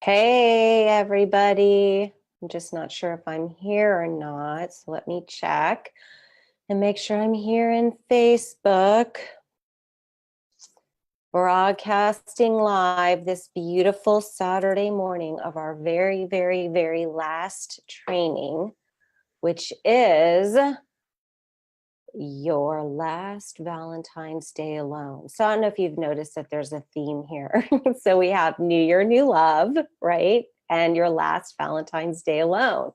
Hey, everybody. I'm just not sure if I'm here or not. So let me check and make sure I'm here in Facebook. Broadcasting live this beautiful Saturday morning of our very, very, very last training, which is your last Valentine's Day alone. So I don't know if you've noticed that there's a theme here. So we have New Year, New Love, right? And your last Valentine's Day alone.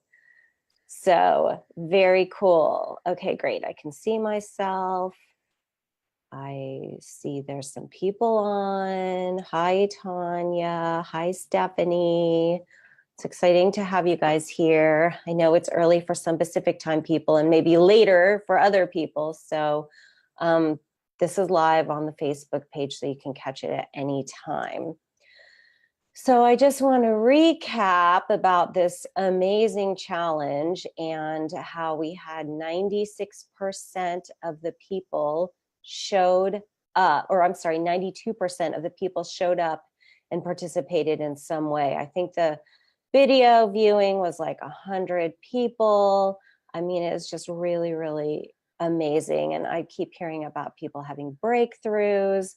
So very cool. Okay, great. I can see myself. I see there's some people on. Hi, Tanya. Hi, Stephanie. It's exciting to have you guys here. I know it's early for some Pacific time people and maybe later for other people. So this is live on the Facebook page, so you can catch it at any time. So I just want to recap about this amazing challenge and how we had 96% of the people showed up, or I'm sorry, 92% of the people showed up and participated in some way. I think the video viewing was like 100 people. I mean, it's just really, really amazing. And I keep hearing about people having breakthroughs,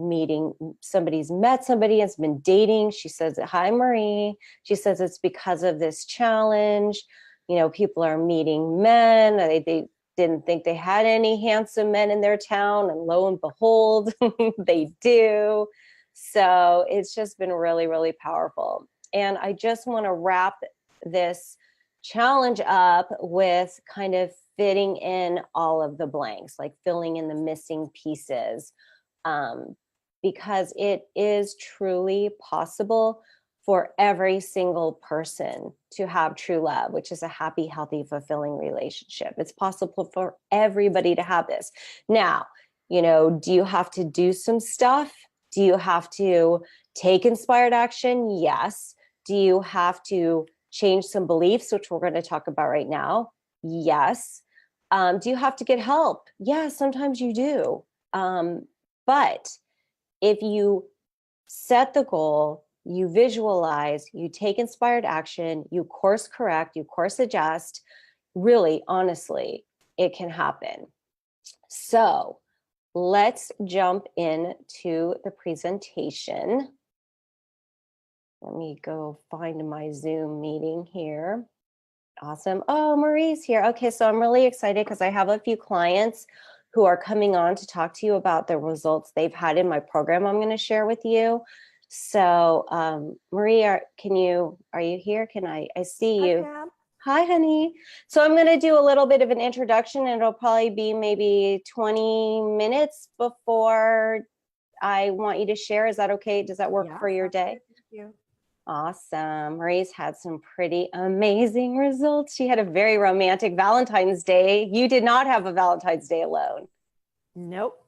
meeting somebody's met somebody has been dating. She says, hi, Marie. She says it's because of this challenge. You know, people are meeting men. They didn't think they had any handsome men in their town, and lo and behold, they do. So it's just been really, really powerful. And I just want to wrap this challenge up with kind of fitting in all of the blanks, like filling in the missing pieces, because it is truly possible for every single person to have true love, which is a happy, healthy, fulfilling relationship. It's possible for everybody to have this. Now, you know, do you have to do some stuff? Do you have to take inspired action? Yes. Do you have to change some beliefs, which we're going to talk about right now? Yes. Do you have to get help? Yeah, sometimes you do. But if you set the goal, you visualize, you take inspired action, you course correct, you course adjust, really, honestly, it can happen. So let's jump into the presentation. Let me go find my Zoom meeting here. Awesome. Oh, Marie's here. Okay, so I'm really excited because I have a few clients who are coming on to talk to you about the results they've had in my program I'm going to share with you. So Marie, are you here? I see you. Hi, honey. So I'm going to do a little bit of an introduction, and it'll probably be maybe 20 minutes before I want you to share. Is that okay? Does that work for your day? Thank you. Awesome. Marie's had some pretty amazing results. She had a very romantic Valentine's Day. You did not have a Valentine's Day alone. Nope.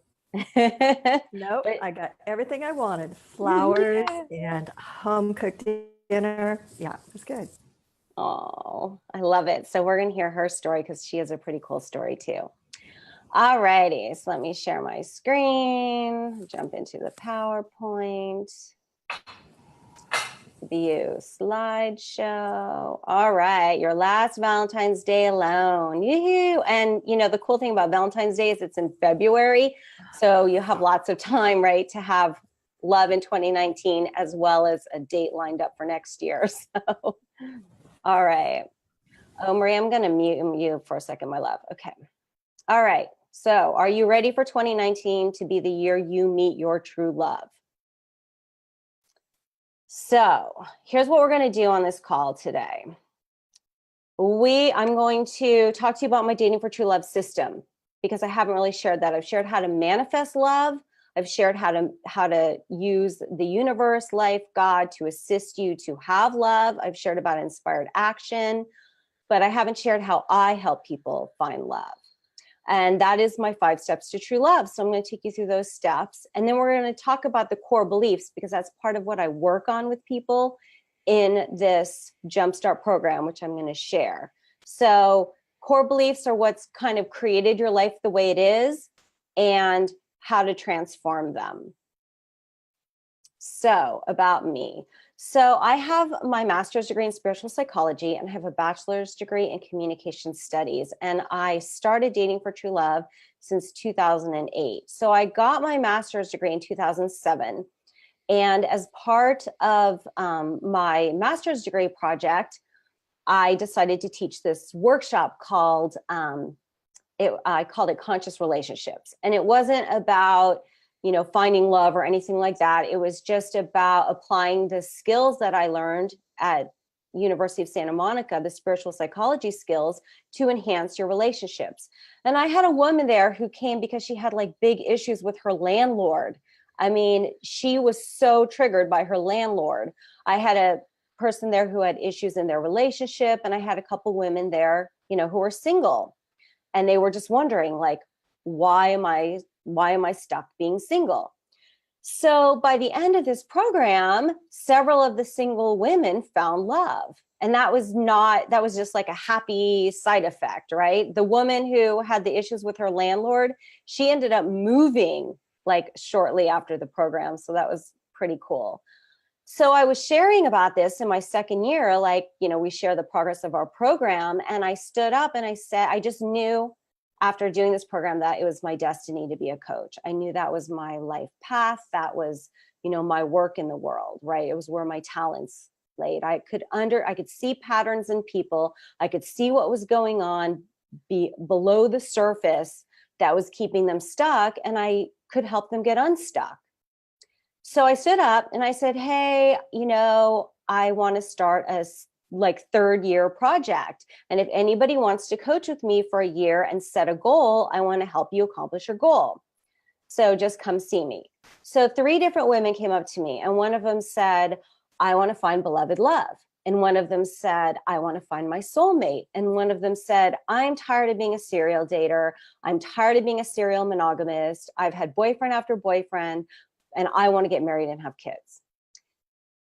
Nope. I got everything I wanted. Flowers and home-cooked dinner. Yeah, it was good. Oh, I love it. So we're going to hear her story because she has a pretty cool story too. All righty. So let me share my screen, jump into the PowerPoint. View slideshow. All right, your last Valentine's Day alone. Yoo-hoo. And you know, the cool thing about Valentine's Day is it's in February, so you have lots of time, right, to have love in 2019 as well as a date lined up for next year. So all right. Oh, Marie, I'm going to mute you for a second, my love. Okay. All right. So are you ready for 2019 to be the year you meet your true love? So here's what we're going to do on this call today. I'm going to talk to you about my Dating for True Love system, because I haven't really shared that. I've shared how to manifest love. I've shared how to use the universe, life, God to assist you to have love. I've shared about inspired action, but I haven't shared how I help people find love. And that is my 5 steps to true love. So I'm going to take you through those steps. And then we're going to talk about the core beliefs, because that's part of what I work on with people in this Jumpstart program, which I'm going to share. So core beliefs are what's kind of created your life the way it is and how to transform them. So about me. So I have my master's degree in spiritual psychology and I have a bachelor's degree in communication studies. And I started dating for true love since 2008. So I got my master's degree in 2007. And as part of my master's degree project, I decided to teach this workshop called, I called it Conscious Relationships. And it wasn't about, finding love or anything like that. It was just about applying the skills that I learned at University of Santa Monica, the spiritual psychology skills, to enhance your relationships. And I had a woman there who came because she had like big issues with her landlord. I mean, she was so triggered by her landlord. I had a person there who had issues in their relationship, and I had a couple women there, who were single, and they were just wondering, like, why am I stuck being single? So by the end of this program, several of the single women found love. And that was just like a happy side effect, right? The woman who had the issues with her landlord, she ended up moving like shortly after the program. So that was pretty cool. So I was sharing about this in my second year, like, we share the progress of our program. And I stood up and I said, I just knew after doing this program that it was my destiny to be a coach. I knew that was my life path. That was, my work in the world, right? It was where my talents laid. I could see patterns in people. I could see what was going on below the surface that was keeping them stuck, and I could help them get unstuck. So I stood up and I said, hey, I want to start a third year project. And if anybody wants to coach with me for a year and set a goal, I want to help you accomplish your goal. So just come see me. So 3 different women came up to me, and one of them said, I want to find beloved love. And one of them said, I want to find my soulmate. And one of them said, I'm tired of being a serial dater. I'm tired of being a serial monogamist. I've had boyfriend after boyfriend, and I want to get married and have kids.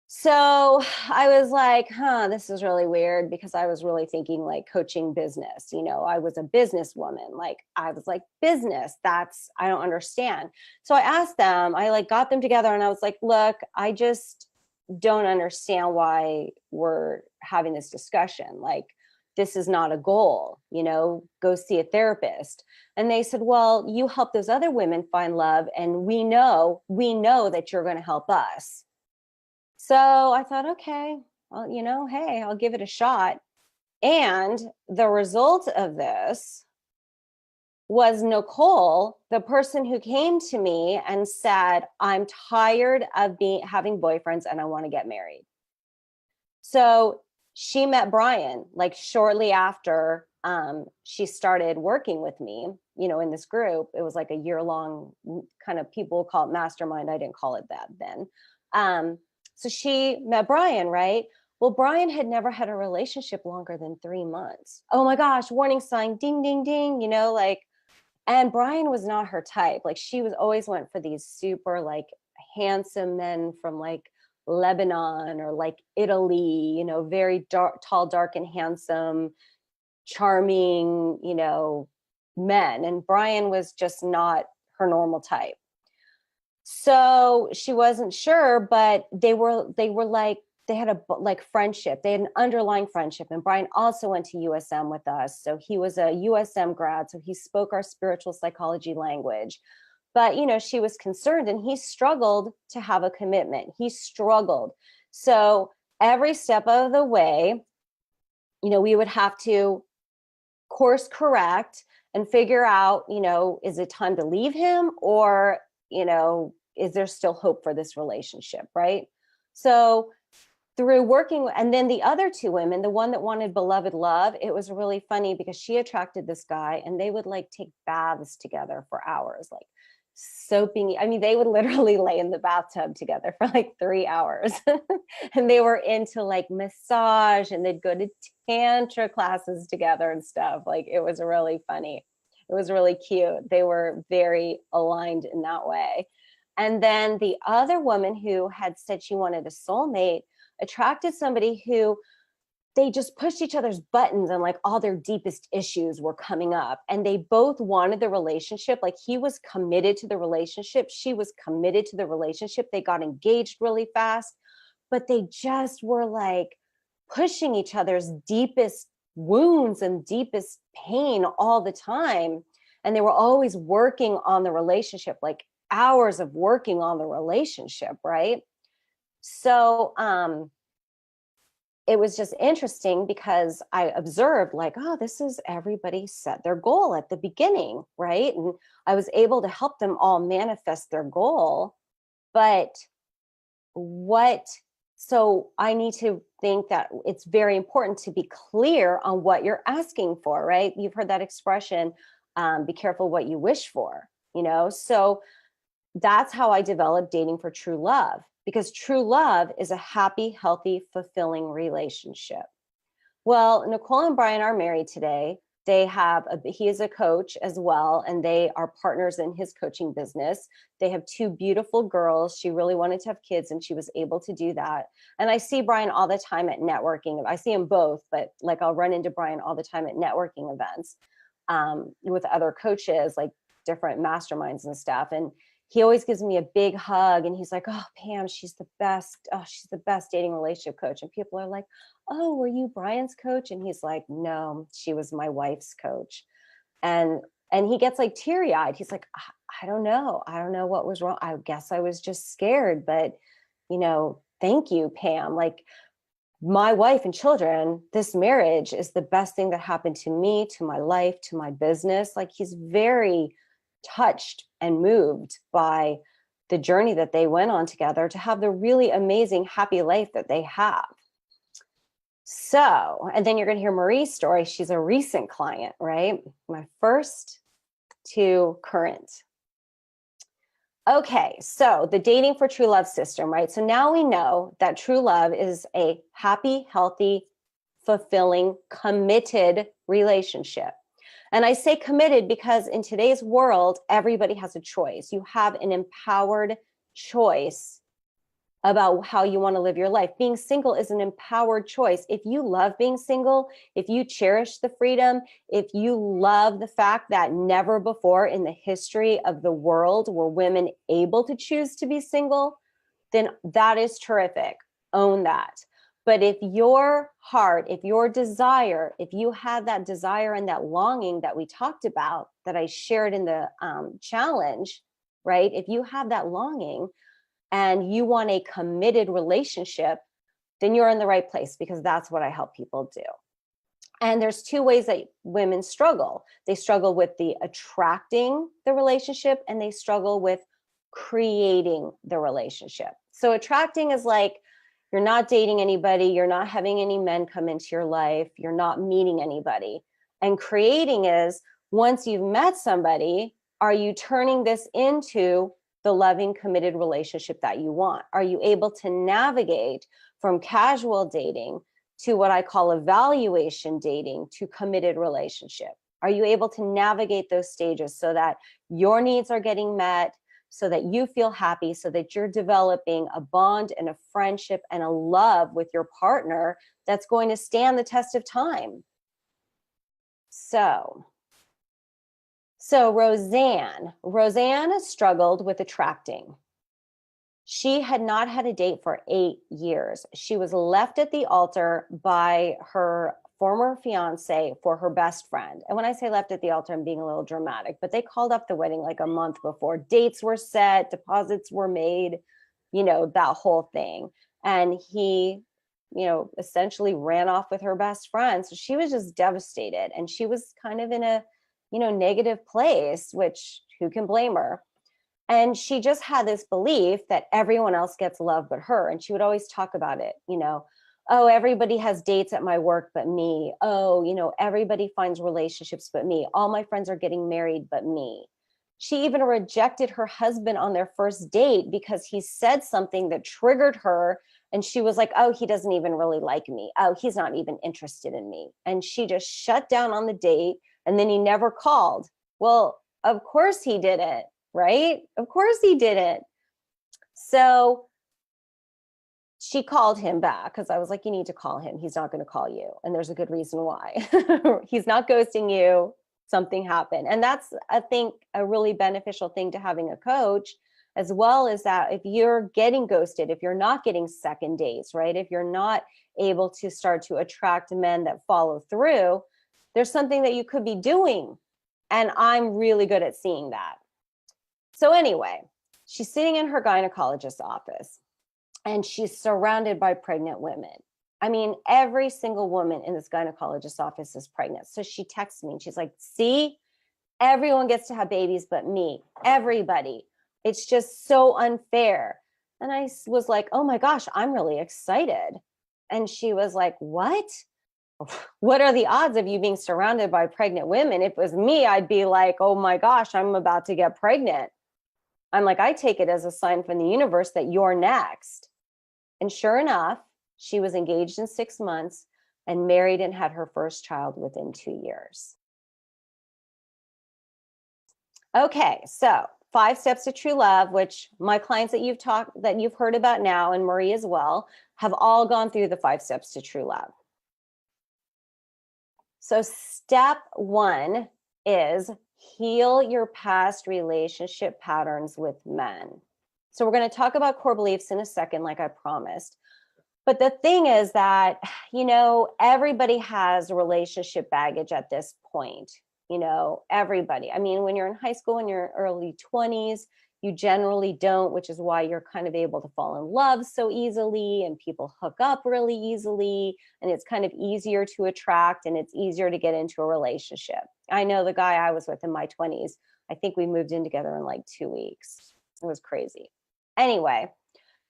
So I was like, this is really weird, because I was really thinking like coaching business. I was a businesswoman. Like, I was like, business, I don't understand. So I asked them, I got them together and I was like, look, I just don't understand why we're having this discussion. Like, this is not a goal, go see a therapist. And they said, well, you help those other women find love, and we know that you're going to help us. So I thought, okay, well, hey, I'll give it a shot. And the result of this was Nicole, the person who came to me and said, I'm tired of having boyfriends and I want to get married. So she met Brian shortly after she started working with me, in this group. It was like a year-long kind of, people call it mastermind. I didn't call it that then. So she met Brian, right? Well, Brian had never had a relationship longer than 3 months. Oh my gosh, warning sign, ding, ding, ding, and Brian was not her type. She always went for these super handsome men from Lebanon or Italy, very dark, tall, dark and handsome, charming, men. And Brian was just not her normal type. So she wasn't sure, but they had a friendship. They had an underlying friendship. And Brian also went to USM with us. So he was a USM grad. So he spoke our spiritual psychology language. But, she was concerned, and he struggled to have a commitment. He struggled. So every step of the way, we would have to course correct and figure out, is it time to leave him, or is there still hope for this relationship, right? So through working, and then the other 2 women, the one that wanted beloved love, it was really funny because she attracted this guy, and they would take baths together for hours, soaping. I mean, they would literally lay in the bathtub together for 3 hours. And they were into massage, and they'd go to tantra classes together and stuff. It was really funny. It was really cute. They were very aligned in that way. And then the other woman who had said she wanted a soulmate attracted somebody who they just pushed each other's buttons, and like all their deepest issues were coming up, and they both wanted the relationship. Like he was committed to the relationship, she was committed to the relationship. They got engaged really fast, but they just were like pushing each other's deepest wounds and deepest pain all the time. And they were always working on the relationship, like hours of working on the relationship, right? So it was just interesting because I observed like, oh, this is everybody set their goal at the beginning, right? And I was able to help them all manifest their goal. But what, so I need to think that it's very important to be clear on what you're asking for, right? You've heard that expression, be careful what you wish for, you know? So that's how I developed dating for true love, because true love is a happy, healthy, fulfilling relationship. Well, Nicole and Brian are married today. He is a coach as well, and they are partners in his coaching business. They have two beautiful girls. She really wanted to have kids, and she was able to do that. And I see Brian all the time at networking. I see them both, but like I'll run into Brian all the time at networking events with other coaches, like different masterminds and stuff. And he always gives me a big hug, and he's like, oh, Pam, she's the best. Oh, she's the best dating relationship coach. And people are like, oh, were you Brian's coach? And he's like, no, she was my wife's coach. And he gets like teary-eyed. He's like, I don't know. I don't know what was wrong. I guess I was just scared, but you know, thank you, Pam. Like my wife and children, this marriage is the best thing that happened to me, to my life, to my business. Like he's very touched and moved by the journey that they went on together to have the really amazing, happy life that they have. So, and then you're going to hear Marie's story. She's a recent client, right? My first to current. Okay, so the dating for true love system, right? So now we know that true love is a happy, healthy, fulfilling, committed relationship. And I say committed because in today's world, everybody has a choice. You have an empowered choice about how you want to live your life. Being single is an empowered choice. If you love being single, if you cherish the freedom, if you love the fact that never before in the history of the world were women able to choose to be single, then that is terrific. Own that. But if your heart, if your desire, if you have that desire and that longing that we talked about, that I shared in the challenge, right? If you have that longing and you want a committed relationship, then you're in the right place, because that's what I help people do. And there's two ways that women struggle. They struggle with the attracting the relationship, and they struggle with creating the relationship. So attracting is like, you're not dating anybody, you're not having any men come into your life, you're not meeting anybody. And creating is, once you've met somebody, are you turning this into the loving, committed relationship that you want? Are you able to navigate from casual dating to what I call evaluation dating to committed relationship? Are you able to navigate those stages so that your needs are getting met, so that you feel happy, so that you're developing a bond and a friendship and a love with your partner that's going to stand the test of time? So Roseanne struggled with attracting. She had not had a date for 8 years. She was left at the altar by her former fiance for her best friend. And when I say left at the altar, I'm being a little dramatic, but they called up the wedding like a month before. Dates were set, deposits were made, you know, that whole thing. And he, you know, essentially ran off with her best friend. So she was just devastated, and she was kind of in a, you know, negative place, which who can blame her? And she just had this belief that everyone else gets love but her. And she would always talk about it, you know, oh, everybody has dates at my work but me. Oh, you know, everybody finds relationships but me. All my friends are getting married but me. She even rejected her husband on their first date because he said something that triggered her. And she was like, oh, he doesn't even really like me. Oh, he's not even interested in me. And she just shut down on the date. And then he never called. Well, of course he didn't, right? Of course he didn't. So she called him back because I was like, you need to call him. He's not going to call you. And there's a good reason why. He's not ghosting you. Something happened. And that's, I think, a really beneficial thing to having a coach, as well as that if you're getting ghosted, if you're not getting second dates, right? If you're not able to start to attract men that follow through, there's something that you could be doing. And I'm really good at seeing that. So anyway, she's sitting in her gynecologist's office and she's surrounded by pregnant women. I mean, every single woman in this gynecologist's office is pregnant. So she texts me and she's like, see, everyone gets to have babies but me, everybody. It's just so unfair. And I was like, oh my gosh, I'm really excited. And she was like, what? What are the odds of you being surrounded by pregnant women? If it was me, I'd be like, oh my gosh, I'm about to get pregnant. I'm like, I take it as a sign from the universe that you're next. And sure enough, she was engaged in 6 months and married and had her first child within 2 years. Okay, so 5 steps to true love, which my clients that you've heard about now, and Marie as well, have all gone through the 5 steps to true love. So step 1 is heal your past relationship patterns with men. So we're going to talk about core beliefs in a second, like I promised. But the thing is that, everybody has relationship baggage at this point. Everybody. I mean, when you're in high school, in your early 20s, you generally don't, which is why you're kind of able to fall in love so easily and people hook up really easily. And it's kind of easier to attract and it's easier to get into a relationship. I know the guy I was with in my 20s, I think we moved in together in like 2 weeks. It was crazy. Anyway,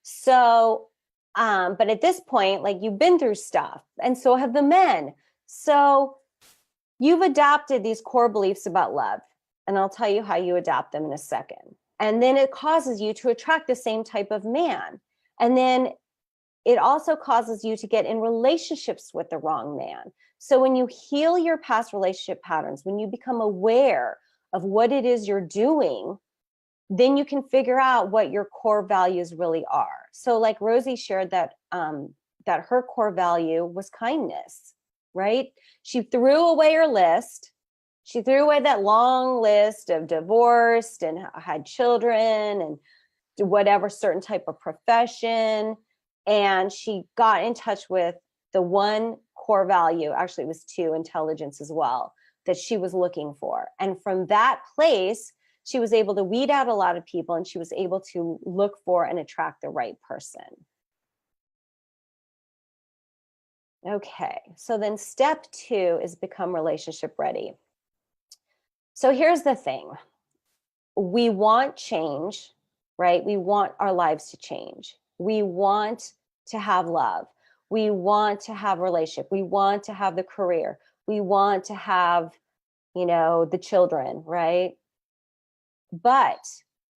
so but at this point, like, you've been through stuff and so have the men. So you've adopted these core beliefs about love, and I'll tell you how you adapt them in a second. And then it causes you to attract the same type of man. And then it also causes you to get in relationships with the wrong man. So when you heal your past relationship patterns, when you become aware of what it is you're doing, then you can figure out what your core values really are. So like Rosie shared that that her core value was kindness, right? She threw away her list. She threw away that long list of divorced and had children and whatever certain type of profession. And she got in touch with the one core value, actually it was 2, intelligence as well, that she was looking for. And from that place, she was able to weed out a lot of people and she was able to look for and attract the right person. Okay, so then step 2 is become relationship ready. So here's the thing. We want change, right? We want our lives to change. We want to have love. We want to have a relationship. We want to have the career. We want to have, the children, right? But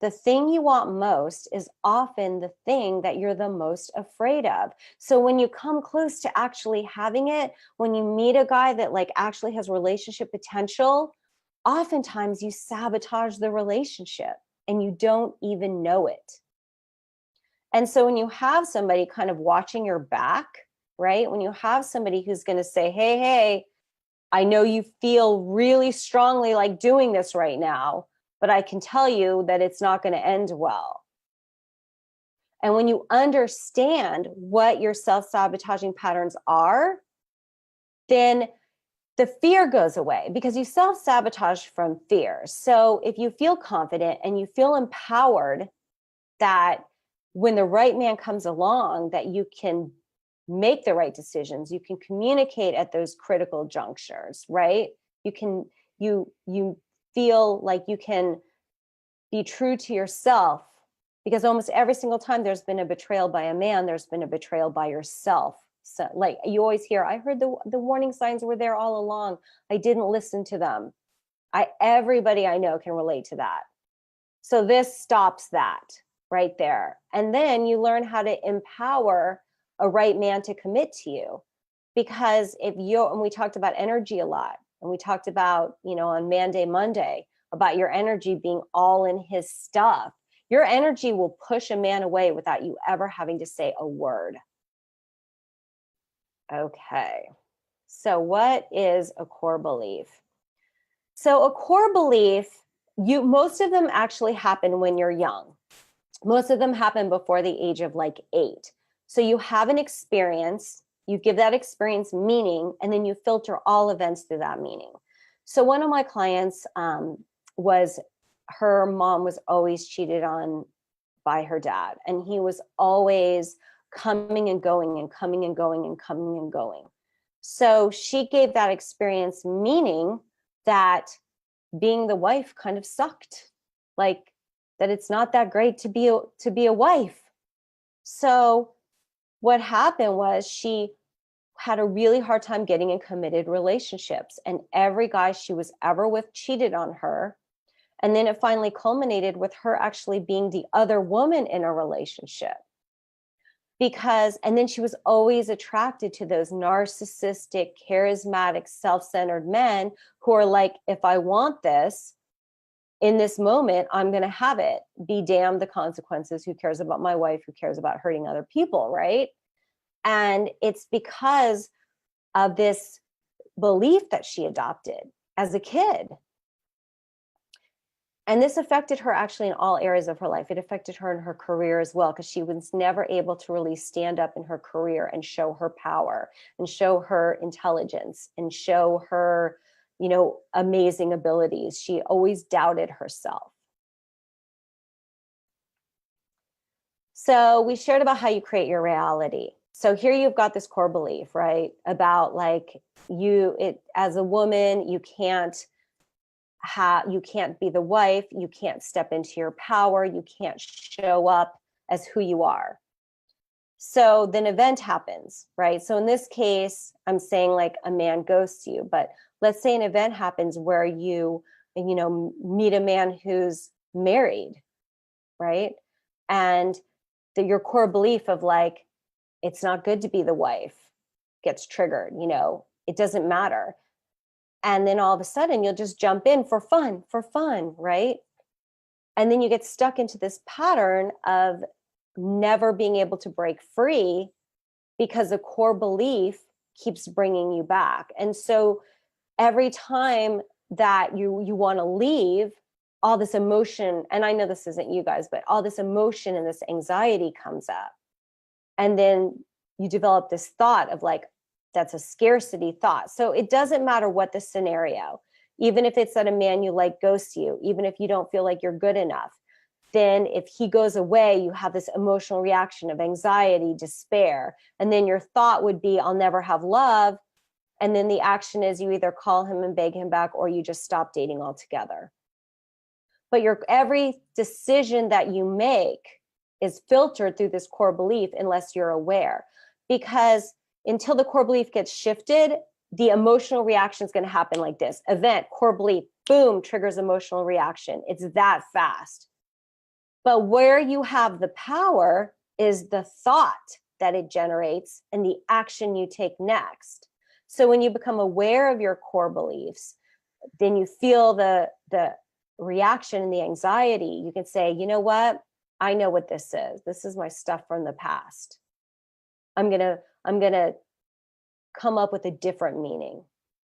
the thing you want most is often the thing that you're the most afraid of. So when you come close to actually having it, when you meet a guy that like actually has relationship potential, oftentimes you sabotage the relationship and you don't even know it. And so when you have somebody kind of watching your back, right? When you have somebody who's going to say, hey, I know you feel really strongly like doing this right now, but I can tell you that it's not going to end well. And when you understand what your self-sabotaging patterns are, then the fear goes away because you self-sabotage from fear. So if you feel confident and you feel empowered that when the right man comes along, that you can make the right decisions, you can communicate at those critical junctures, right? You feel like you can be true to yourself, because almost every single time there's been a betrayal by a man, there's been a betrayal by yourself. So like you always hear, I heard the warning signs were there all along. I didn't listen to them. Everybody I know can relate to that. So this stops that right there. And then you learn how to empower a right man to commit to you. Because and we talked about energy a lot, and we talked about, on Man Day Monday, about your energy being all in his stuff. Your energy will push a man away without you ever having to say a word. Okay. So what is a core belief? So a core belief, most of them actually happen when you're young. Most of them happen before the age of like 8. So you have an experience, you give that experience meaning, and then you filter all events through that meaning. So one of my clients was, her mom was always cheated on by her dad, and he was always coming and going and coming and going and coming and going. So she gave that experience meaning that being the wife kind of sucked, like that it's not that great to be a wife. So what happened was she had a really hard time getting in committed relationships, and every guy she was ever with cheated on her. And then it finally culminated with her actually being the other woman in a relationship. And then she was always attracted to those narcissistic, charismatic, self-centered men who are like, if I want this in this moment, I'm going to have it. Be damned the consequences. Who cares about my wife? Who cares about hurting other people, right? And it's because of this belief that she adopted as a kid. And this affected her actually in all areas of her life. It affected her in her career as well, because she was never able to really stand up in her career and show her power and show her intelligence and show her, amazing abilities. She always doubted herself. So we shared about how you create your reality. So here you've got this core belief, right? About like as a woman, you can't be the wife, you can't step into your power, you can't show up as who you are. So then event happens, right? So in this case, I'm saying like a man ghosts you, but let's say an event happens where you meet a man who's married, right? And your core belief of like, it's not good to be the wife gets triggered, it doesn't matter. And then all of a sudden you'll just jump in for fun, right? And then you get stuck into this pattern of never being able to break free because a core belief keeps bringing you back. And so every time that you want to leave, all this emotion, and I know this isn't you guys, but all this emotion and this anxiety comes up. And then you develop this thought of like, that's a scarcity thought. So it doesn't matter what the scenario, even if it's that a man you like ghosts you, even if you don't feel like you're good enough, then if he goes away, you have this emotional reaction of anxiety, despair. And then your thought would be, I'll never have love. And then the action is you either call him and beg him back, or you just stop dating altogether. But every decision that you make is filtered through this core belief unless you're aware. Because until the core belief gets shifted, the emotional reaction is going to happen like this. Event, core belief, boom, triggers emotional reaction. It's that fast. But where you have the power is the thought that it generates and the action you take next. So when you become aware of your core beliefs, then you feel the reaction and the anxiety. You can say, you know what? I know what this is. This is my stuff from the past. I'm gonna come up with a different meaning.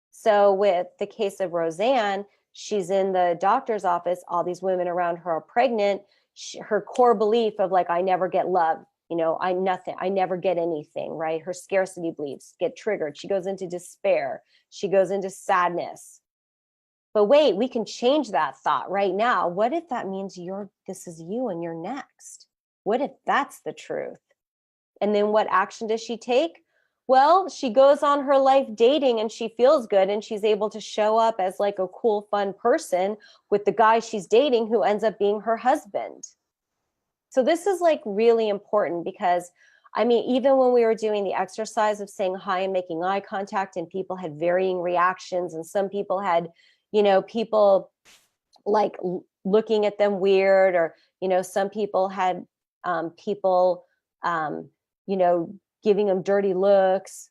So with the case of Roseanne, she's in the doctor's office. All these women around her are pregnant. Her core belief of like, I never get love. I never get anything, right? Her scarcity beliefs get triggered. She goes into despair. She goes into sadness. But wait, we can change that thought right now. What if that means this is you and you're next? What if that's the truth? And then what action does she take? Well, she goes on her life dating and she feels good and she's able to show up as like a cool, fun person with the guy she's dating who ends up being her husband. So this is like really important because even when we were doing the exercise of saying hi and making eye contact, and people had varying reactions, and some people had, people like looking at them weird, or, some people had people, giving them dirty looks.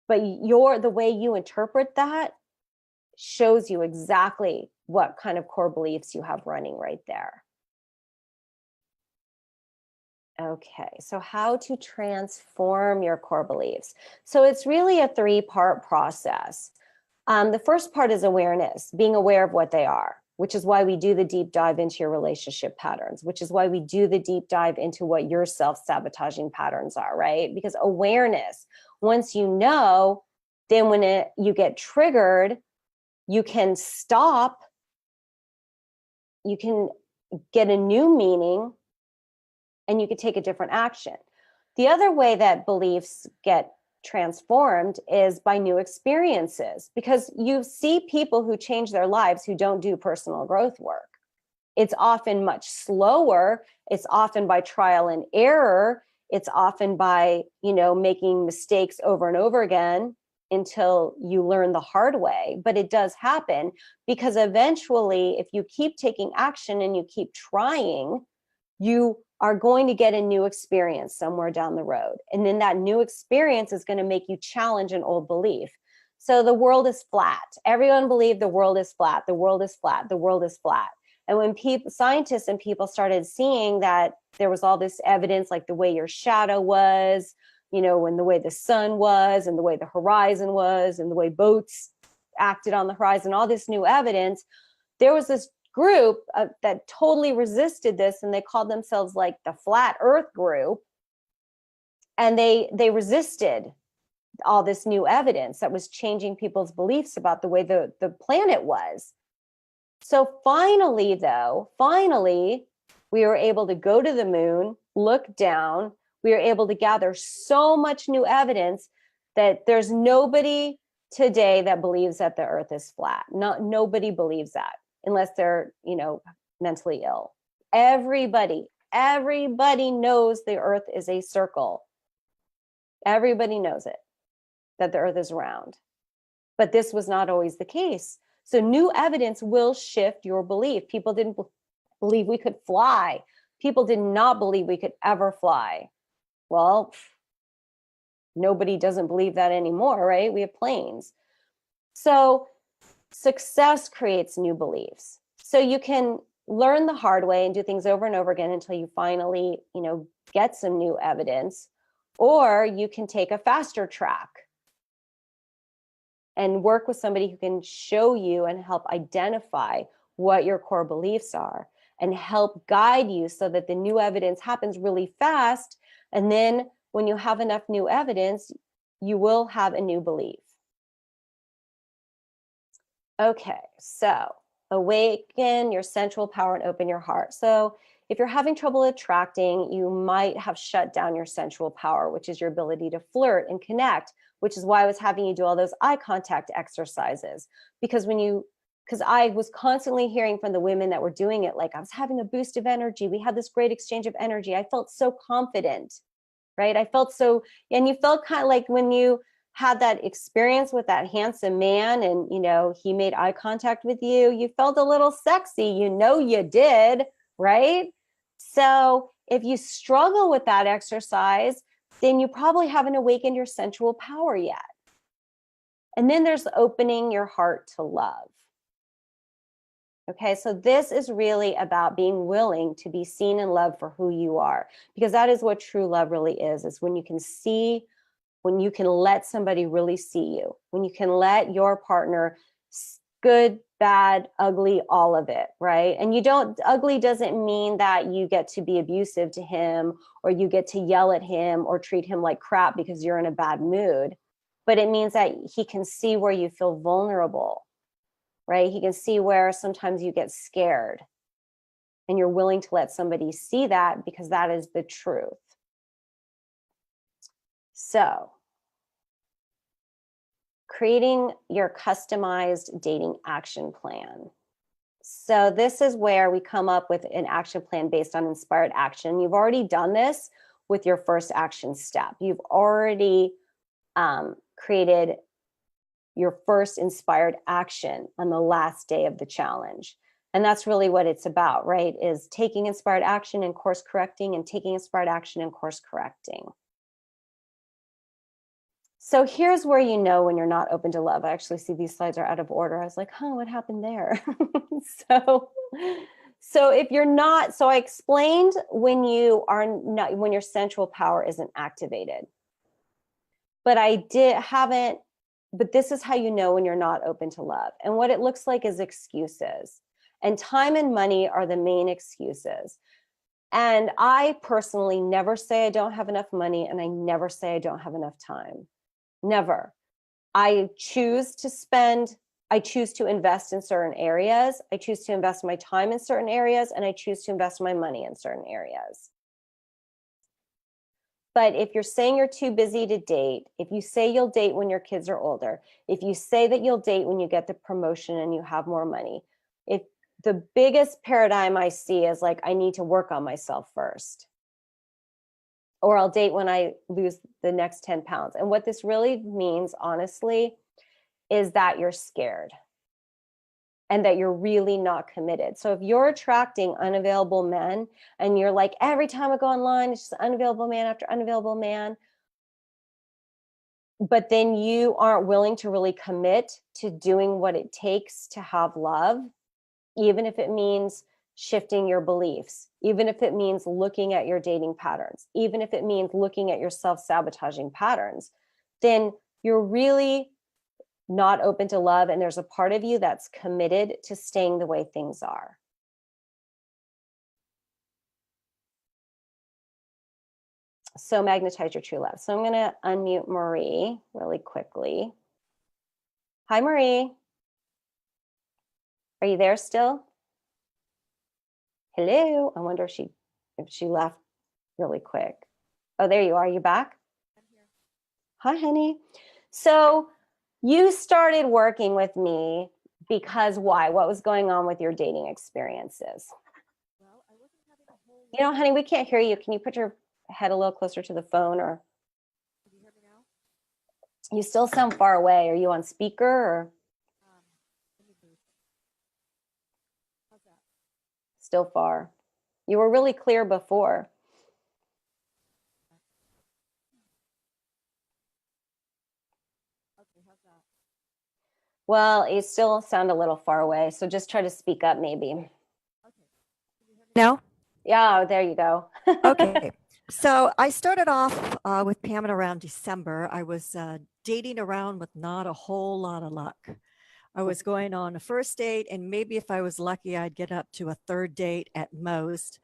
But the way you interpret that shows you exactly what kind of core beliefs you have running right there. Okay, so how to transform your core beliefs. So it's really a three-part process. The first part is awareness, being aware of what they are, which is why we do the deep dive into your relationship patterns, which is why we do the deep dive into what your self-sabotaging patterns are, right? Because awareness, once you know, then when you get triggered, you can stop, you can get a new meaning, and you could take a different action. The other way that beliefs get transformed is by new experiences, because you see people who change their lives who don't do personal growth work. It's often much slower. It's often by trial and error. It's often by, making mistakes over and over again until you learn the hard way. But it does happen, because eventually, if you keep taking action and you keep trying, you are going to get a new experience somewhere down the road. And then that new experience is going to make you challenge an old belief. So the world is flat. Everyone believed the world is flat. The world is flat. The world is flat. And when scientists and people started seeing that there was all this evidence, like the way your shadow was, and the way the sun was, and the way the horizon was, and the way boats acted on the horizon, all this new evidence, there was this group that totally resisted this, and they called themselves like the flat earth group, and they resisted all this new evidence that was changing people's beliefs about the way the planet was. So finally, we were able to go to the moon, look down, we were able to gather so much new evidence that there's nobody today that believes that the earth is flat. Nobody believes that, unless they're, mentally ill. Everybody knows the earth is a circle. Everybody knows it, that the earth is round. But this was not always the case. So new evidence will shift your belief. People didn't believe we could fly. People did not believe we could ever fly. Well, nobody doesn't believe that anymore, right? We have planes. So success creates new beliefs. So you can learn the hard way and do things over and over again until you finally, get some new evidence, or you can take a faster track and work with somebody who can show you and help identify what your core beliefs are and help guide you so that the new evidence happens really fast. And then when you have enough new evidence, you will have a new belief. Okay, so awaken your sensual power and open your heart. So if you're having trouble attracting, you might have shut down your sensual power, which is your ability to flirt and connect, which is why I was having you do all those eye contact exercises. Because I was constantly hearing from the women that were doing it, like I was having a boost of energy. We had this great exchange of energy. I felt so confident, right? I felt so, and you felt kind of like when you had that experience with that handsome man and, he made eye contact with you, you felt a little sexy, you did, right? So if you struggle with that exercise, then you probably haven't awakened your sensual power yet. And then there's opening your heart to love. Okay, so this is really about being willing to be seen and loved for who you are, because that is what true love really is when you can let somebody really see you, when you can let your partner, good, bad, ugly, all of it, right? And ugly doesn't mean that you get to be abusive to him or you get to yell at him or treat him like crap because you're in a bad mood. But it means that he can see where you feel vulnerable, right? He can see where sometimes you get scared and you're willing to let somebody see that because that is the truth. So, creating your customized dating action plan. So this is where we come up with an action plan based on inspired action. You've already done this with your first action step. You've already created your first inspired action on the last day of the challenge. And that's really what it's about, right? Is taking inspired action and course correcting, and taking inspired action and course correcting. So here's where you know when you're not open to love. I actually see these slides are out of order. I was like, what happened there? So if you're not, so I explained when you are not, when your sensual power isn't activated. But but this is how you know when you're not open to love. And what it looks like is excuses. And time and money are the main excuses. And I personally never say I don't have enough money, and I never say I don't have enough time. Never. I choose to invest in certain areas. I choose to invest my time in certain areas, and I choose to invest my money in certain areas. But if you're saying you're too busy to date, if you say you'll date when your kids are older, if you say that you'll date when you get the promotion and you have more money, if the biggest paradigm I see is like, I need to work on myself first, or I'll date when I lose the next 10 pounds. And what this really means, honestly, is that you're scared and that you're really not committed. So if you're attracting unavailable men and you're like, every time I go online, it's just unavailable man after unavailable man, but then you aren't willing to really commit to doing what it takes to have love, even if it means shifting your beliefs, even if it means looking at your dating patterns, even if it means looking at your self-sabotaging patterns, then you're really not open to love. And there's a part of you that's committed to staying the way things are. So magnetize your true love. So I'm going to unmute Marie really quickly. Hi, Marie. Are you there still? Hello. I wonder if she left really quick. Oh, there you are. You back? I'm here. Hi, honey. So you started working with me because why? What was going on with your dating experiences? Well, I wasn't having a whole... You know, honey, we can't hear you. Can you put your head a little closer to the phone, or... Can you hear me now? You still sound far away. Are you on speaker, or... How's that? Still far. You were really clear before. Well, you still sound a little far away, so just try to speak up maybe. Okay. Now? Yeah, there you go. Okay. So I started off with Pam in around December. I was dating around with not a whole lot of luck. I was going on a first date, and maybe if I was lucky, I'd get up to a third date at most.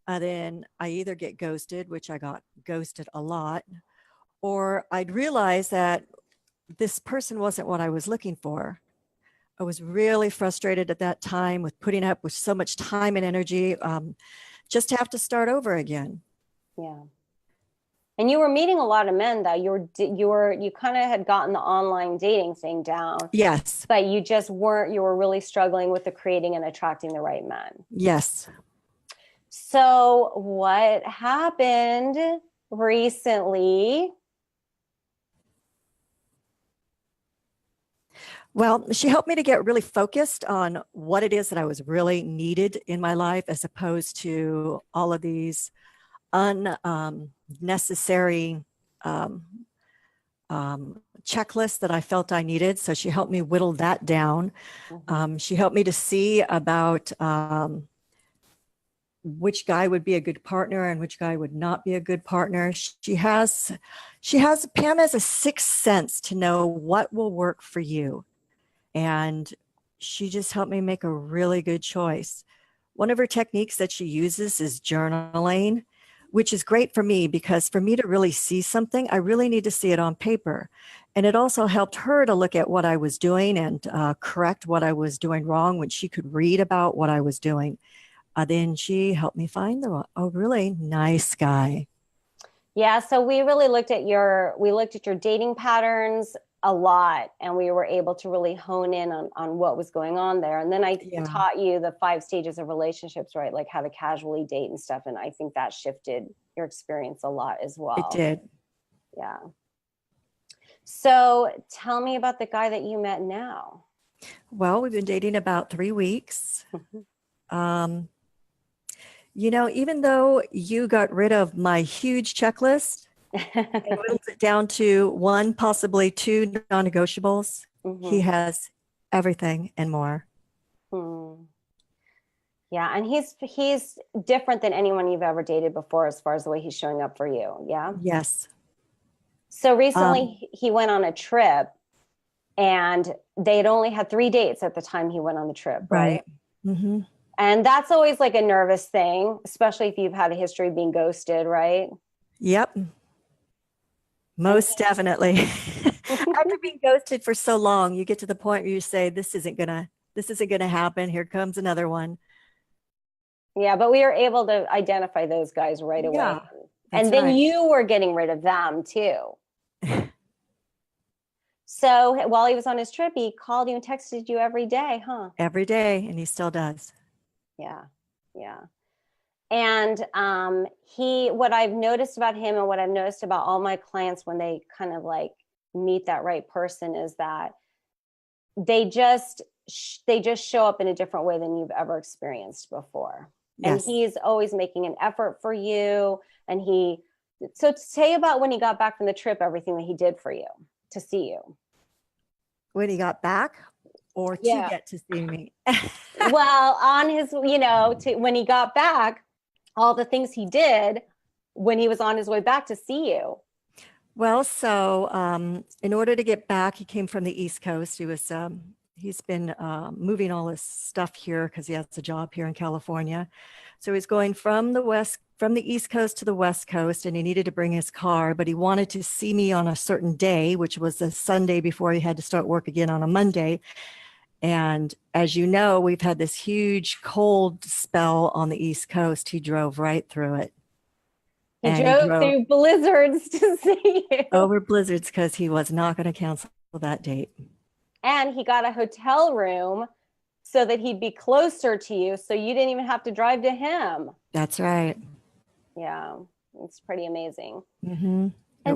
Then I either get ghosted, which I got ghosted a lot, or I'd realize that this person wasn't what I was looking for. I was really frustrated at that time with putting up with so much time and energy, just to have to start over again. Yeah. And you were meeting a lot of men, though. You kind of had gotten the online dating thing down. Yes. But you just weren't, you were really struggling with the creating and attracting the right men. Yes. So what happened recently? Well, she helped me to get really focused on what it is that I was really needed in my life, as opposed to all of these unnecessary checklists that I felt I needed. So she helped me whittle that down. Mm-hmm. She helped me to see about which guy would be a good partner and which guy would not be a good partner. Pam has a sixth sense to know what will work for you. And she just helped me make a really good choice. One of her techniques that she uses is journaling, which is great for me, because for me to really see something, I really need to see it on paper. And it also helped her to look at what I was doing and correct what I was doing wrong when she could read about what I was doing. Then she helped me find a really nice guy. Yeah, so we really looked at your dating patterns a lot, and we were able to really hone in on what was going on there. And then I taught you the 5 stages of relationships, right? Like how to casually date and stuff. And I think that shifted your experience a lot as well. It did. Yeah. So tell me about the guy that you met now. Well, we've been dating about 3 weeks. You know, even though you got rid of my huge checklist and whittled it down to 1, possibly 2 non-negotiables, he has everything and more. Yeah, and he's different than anyone you've ever dated before as far as the way he's showing up for you. Yeah. Yes. So Um, recently he went on a trip and they had only had 3 dates at the time he went on the trip, right? right. Hmm. And that's always like a nervous thing, especially if you've had a history of being ghosted, right? Yep. And Most definitely. After being ghosted for so long, you get to the point where you say, this isn't gonna happen. Here comes another one. yeah, but we were able to identify those guys right away. Yeah, that's And then right. you were getting rid of them too. So while he was on his trip, he called you and texted you every day, huh? Every day, and he still does. Yeah. Yeah. And what I've noticed about him and what I've noticed about all my clients when they kind of like meet that right person is that they just they just show up in a different way than you've ever experienced before. And Yes. he's always making an effort for you. And so say about when he got back from the trip, everything that he did for you to see you. When he got back or to Yeah. get to see me. Well, on his, when he got back, all the things he did when he was on his way back to see you. Well, so in order to get back, he came from the East Coast. He's been moving all his stuff here because he has a job here in California. So he's going from the East Coast to the West Coast, and he needed to bring his car, but he wanted to see me on a certain day, which was a Sunday before he had to start work again on a Monday. And as you know, we've had this huge cold spell on the East Coast. He drove right through it. He And he drove drove through blizzards to see you. over blizzards because he was not going to cancel that date. And he got a hotel room so that he'd be closer to you. So you didn't even have to drive to him. That's right. Yeah, it's pretty amazing. Mm-hmm. It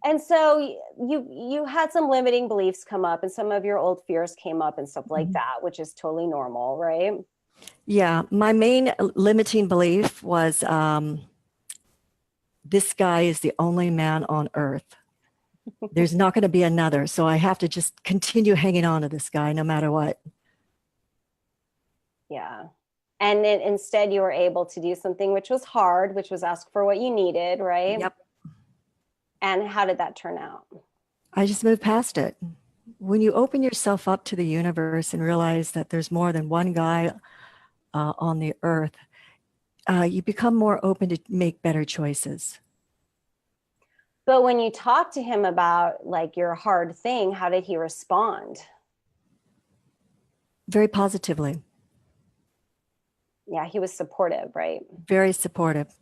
And so wasn't. you had some limiting beliefs come up and some of your old fears came up and stuff like Mhm. that, which is totally normal, right? Yeah. My main limiting belief was this guy is the only man on earth. There's not going to be another. So I have to just continue hanging on to this guy no matter what. Yeah. And then instead you were able to do something which was hard, which was ask for what you needed, right? Yep. And how did that turn out? I just moved past it. When you open yourself up to the universe and realize that there's more than one guy on the earth, you become more open to make better choices. But when you talked to him about like your hard thing, how did he respond? Very positively, Yeah, he was supportive, right? very supportive.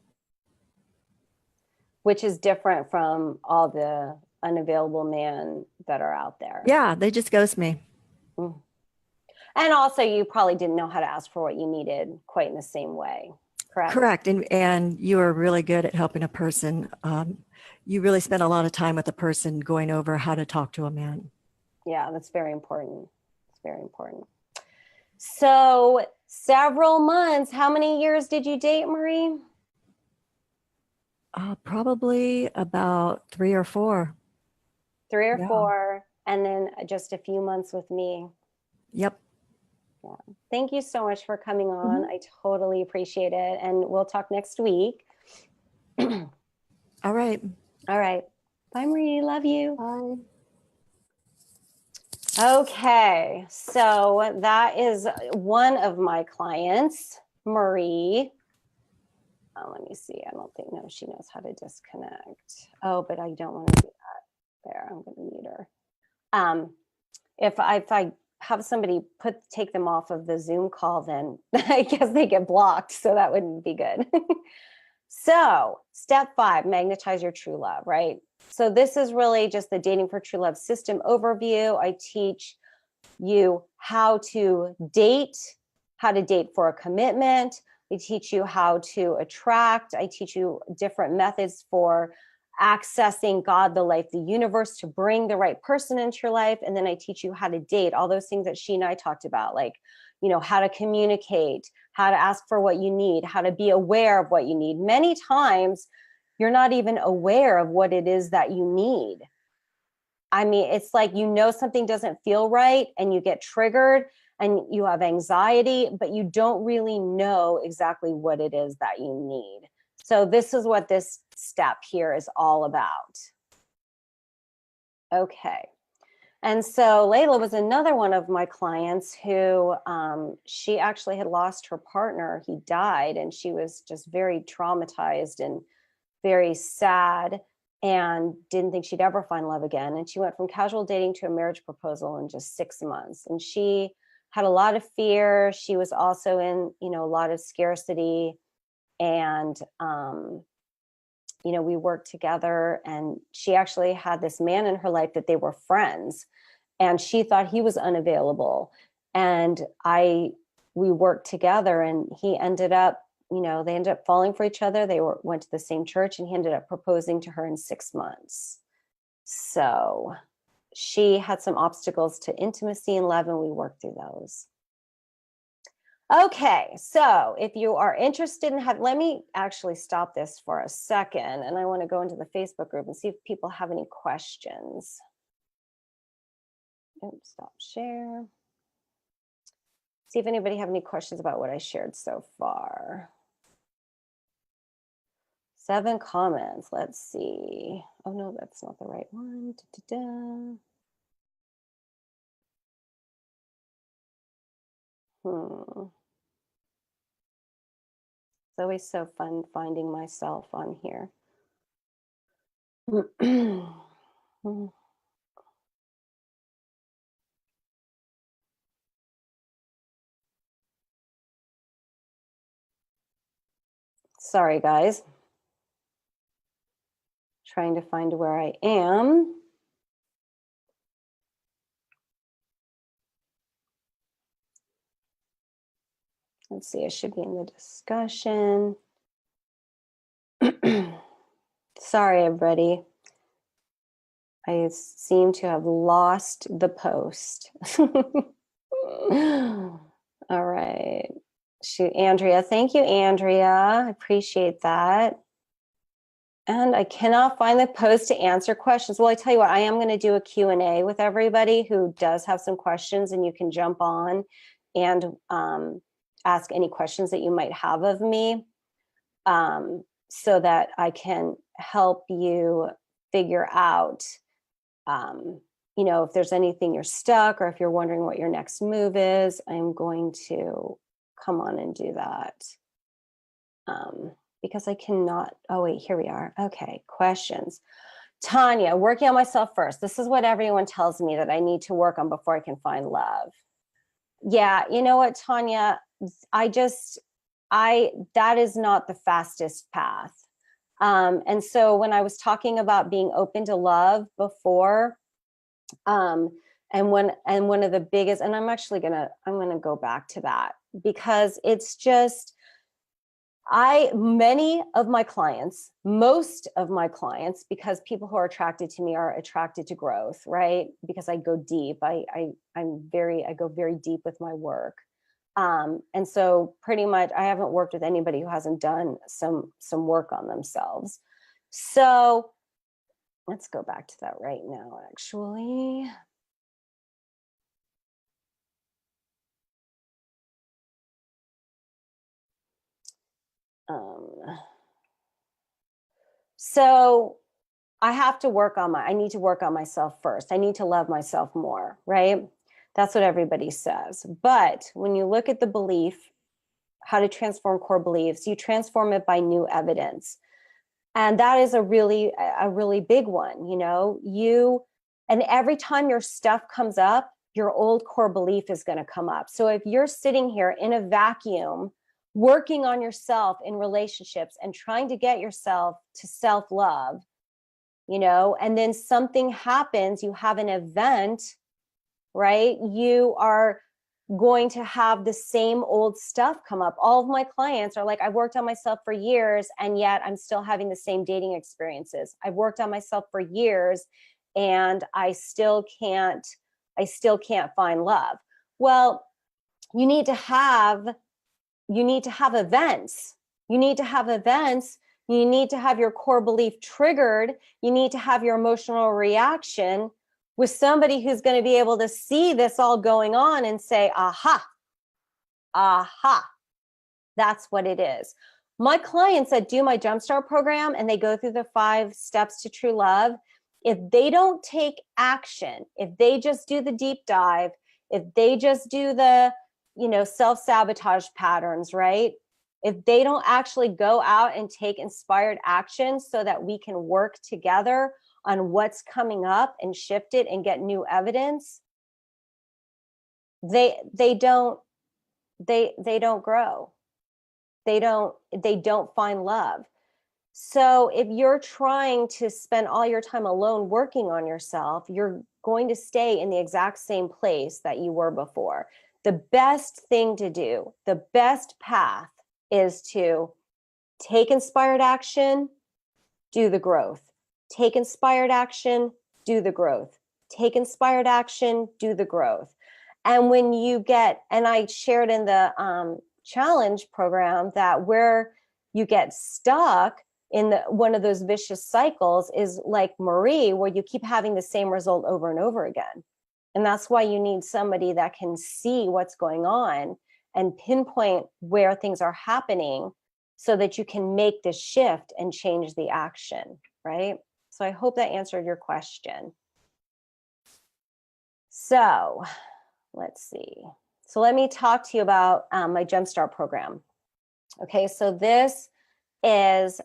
Which is different from all the unavailable men that are out there. Yeah, they just ghost me. Mm. And also you probably didn't know how to ask for what you needed quite in the same way, correct? Correct. And you are really good at helping a person. You really spend a lot of time with a person going over how to talk to a man. Yeah, that's very important. It's very important. So several months, how many years did you date, Marie? Probably about 3 or 4. Three or Yeah. four, and then just a few months with me. Yep. Yeah. Thank you so much for coming on. Mhm. I totally appreciate it. And we'll talk next week. All right. All right. Bye, Marie. Love you. Bye. Okay. So that is one of my clients, Marie. Let me see. I don't think, no, she knows how to disconnect. Oh, but I don't want to do that. There, I'm going to mute her. If I have somebody take them off of the Zoom call, then I guess they get blocked. So that wouldn't be good. So step 5, magnetize your true love, right? So this is really just the dating for true love system overview. I teach you how to date for a commitment. I teach you how to attract. I teach you different methods for accessing God, the life, the universe to bring the right person into your life. And then I teach you how to date, all those things that she and I talked about, like, how to communicate, how to ask for what you need, how to be aware of what you need. Many times you're not even aware of what it is that you need. I mean, it's like, something doesn't feel right and you get triggered and you have anxiety, but you don't really know exactly what it is that you need. So this is what this step here is all about. Okay. And so Layla was another one of my clients who she actually had lost her partner. He died, and she was just very traumatized and very sad and didn't think she'd ever find love again. And she went from casual dating to a marriage proposal in just 6 months. And she had a lot of fear. She was also in, a lot of scarcity. And, we worked together, and she actually had this man in her life that they were friends, and she thought he was unavailable. And we worked together, and he ended up, they ended up falling for each other. They went to the same church, and he ended up proposing to her in 6 months. So she had some obstacles to intimacy and love, and we worked through those. Okay, so if you are interested in let me actually stop this for a second, and I want to go into the Facebook group and see if people have any questions. Oops, stop share. See if anybody have any questions about what I shared so far. 7 comments, let's see. Oh no, that's not the right one. It's always so fun finding myself on here. Sorry, guys. Trying to find where I am. Let's see, I should be in the discussion. Sorry, everybody. I seem to have lost the post. All right. Shoot, Andrea. Thank you, Andrea. I appreciate that. And I cannot find the post to answer questions. Well, I tell you what, I am going to do a Q&A with everybody who does have some questions, and you can jump on and ask any questions that you might have of me, so that I can help you figure out, if there's anything you're stuck, or if you're wondering what your next move is. I'm going to come on and do that. Because I cannot, oh wait, here we are. Okay, questions. Tanya, working on myself first. This is what everyone tells me that I need to work on before I can find love. Yeah, you know what, Tanya, that is not the fastest path. And so when I was talking about being open to love before, and one of the biggest, and I'm gonna go back to that, because it's just, most of my clients, because people who are attracted to me are attracted to growth, right? Because I go deep. I go very deep with my work. And so pretty much I haven't worked with anybody who hasn't done some work on themselves. So let's go back to that right now, actually. So I need to work on myself first. I need to love myself more, right? That's what everybody says. But when you look at the belief, how to transform core beliefs, you transform it by new evidence. And that is a really big one, and every time your stuff comes up, your old core belief is going to come up. So if you're sitting here in a vacuum, working on yourself in relationships and trying to get yourself to self-love, and then something happens, you have an event, right? You are going to have the same old stuff come up. All of my clients are like, I've worked on myself for years, and yet I'm still having the same dating experiences. I've worked on myself for years, and I still can't find love. Well, you need to have events. You need to have events. You need to have your core belief triggered. You need to have your emotional reaction with somebody who's going to be able to see this all going on and say, aha, aha, that's what it is. My clients that do my Jumpstart program and they go through the 5 steps to true love, if they don't take action, if they just do the deep dive, if they just do the, self-sabotage patterns, right? If they don't actually go out and take inspired action so that we can work together on what's coming up and shift it and get new evidence, they don't grow. They don't find love. So if you're trying to spend all your time alone working on yourself, you're going to stay in the exact same place that you were before. The best thing to do, the best path, is to take inspired action, do the growth. Take inspired action, do the growth. Take inspired action, do the growth. And when you get, and I shared in the challenge program that where you get stuck in one of those vicious cycles is like Marie, where you keep having the same result over and over again. And that's why you need somebody that can see what's going on and pinpoint where things are happening so that you can make the shift and change the action, right? So I hope that answered your question. So let's see. So let me talk to you about my Jumpstart program. Okay, so this is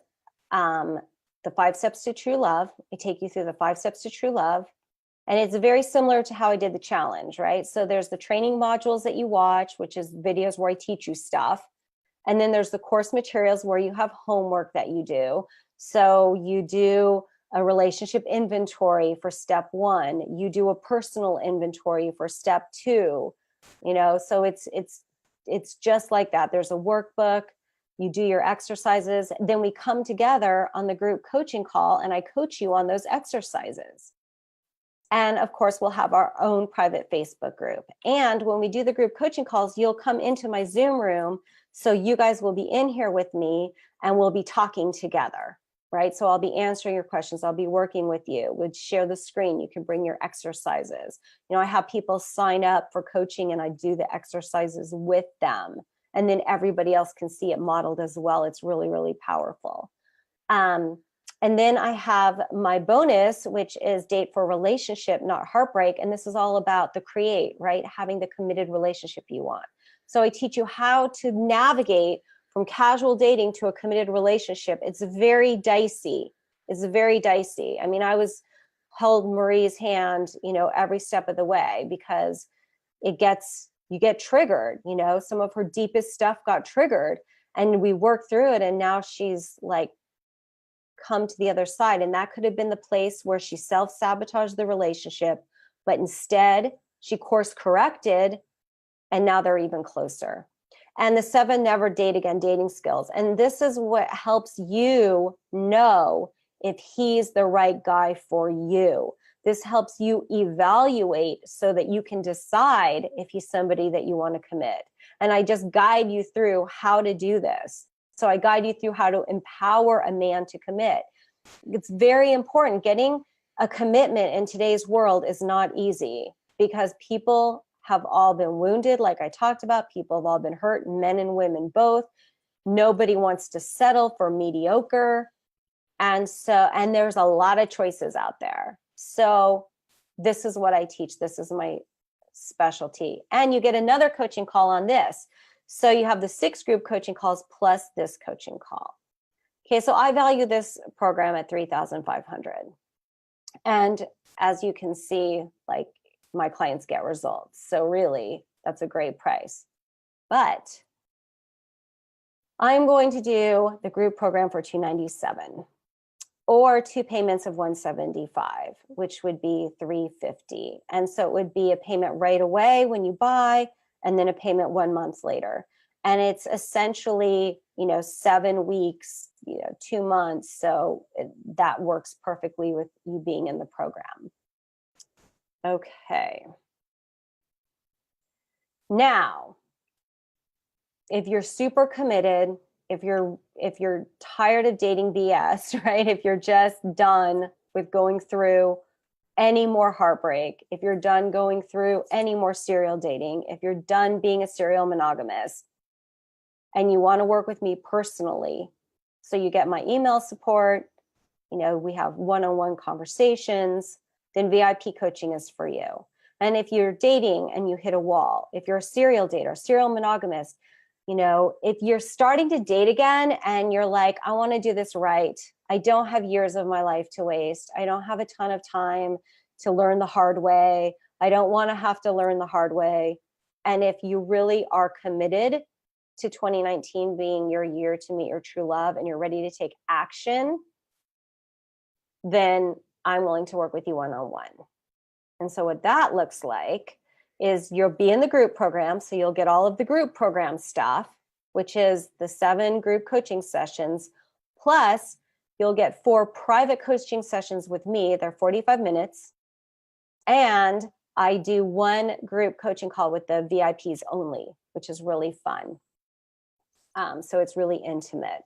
the 5 steps to true love. I take you through the 5 steps to true love. And it's very similar to how I did the challenge, right? So there's the training modules that you watch, which is videos where I teach you stuff. And then there's the course materials where you have homework that you do. So you do a relationship inventory for step 1. You do a personal inventory for step 2. So it's just like that. There's a workbook. You do your exercises. Then we come together on the group coaching call and I coach you on those exercises. And of course, we'll have our own private Facebook group. And when we do the group coaching calls, you'll come into my Zoom room. So you guys will be in here with me and we'll be talking together, right? So I'll be answering your questions. I'll be working with you. We'll share the screen. You can bring your exercises. I have people sign up for coaching and I do the exercises with them. And then everybody else can see it modeled as well. It's really, really powerful. And then I have my bonus, which is Date for Relationship, Not Heartbreak. And this is all about the create, right? Having the committed relationship you want. So I teach you how to navigate from casual dating to a committed relationship. It's very dicey. It's very dicey. I mean, held Marie's hand, every step of the way because you get triggered, some of her deepest stuff got triggered and we worked through it. And now she's like, come to the other side. And that could have been the place where she self-sabotaged the relationship, but instead she course corrected and now they're even closer. And the 7 never date again dating skills. And this is what helps you know if he's the right guy for you. This helps you evaluate so that you can decide if he's somebody that you want to commit. And I just guide you through how to do this. So I guide you through how to empower a man to commit. It's very important. Getting a commitment in today's world is not easy because people have all been wounded. Like I talked about, people have all been hurt, men and women both. Nobody wants to settle for mediocre. And there's a lot of choices out there. So this is what I teach. This is my specialty. And you get another coaching call on this. So you have the 6 group coaching calls plus this coaching call. Okay, so I value this program at $3,500. And as you can see, like my clients get results. So really, that's a great price. But I'm going to do the group program for $297 or 2 payments of $175, which would be $350. And so it would be a payment right away when you buy, and then a payment 1 month later. And it's essentially, 7 weeks, 2 months. So that works perfectly with you being in the program. Okay. Now, if you're super committed, if you're tired of dating BS, right? If you're just done with going through any more heartbreak, if you're done going through any more serial dating, if you're done being a serial monogamist, and you want to work with me personally, so you get my email support, you know, we have one-on-one conversations, then VIP coaching is for you. And if you're dating and you hit a wall, if you're a serial dater, serial monogamist, you know, if you're starting to date again and you're like, I want to do this right, I don't have years of my life to waste, I don't have a ton of time to learn the hard way, I don't want to have to learn the hard way. And if you really are committed to 2019 being your year to meet your true love and you're ready to take action, then I'm willing to work with you one-on-one. And so what that looks like is you'll be in the group program. So you'll get all of the group program stuff, which is the 7 group coaching sessions. Plus you'll get 4 private coaching sessions with me. They're 45 minutes. And I do 1 group coaching call with the VIPs only, which is really fun. So it's really intimate.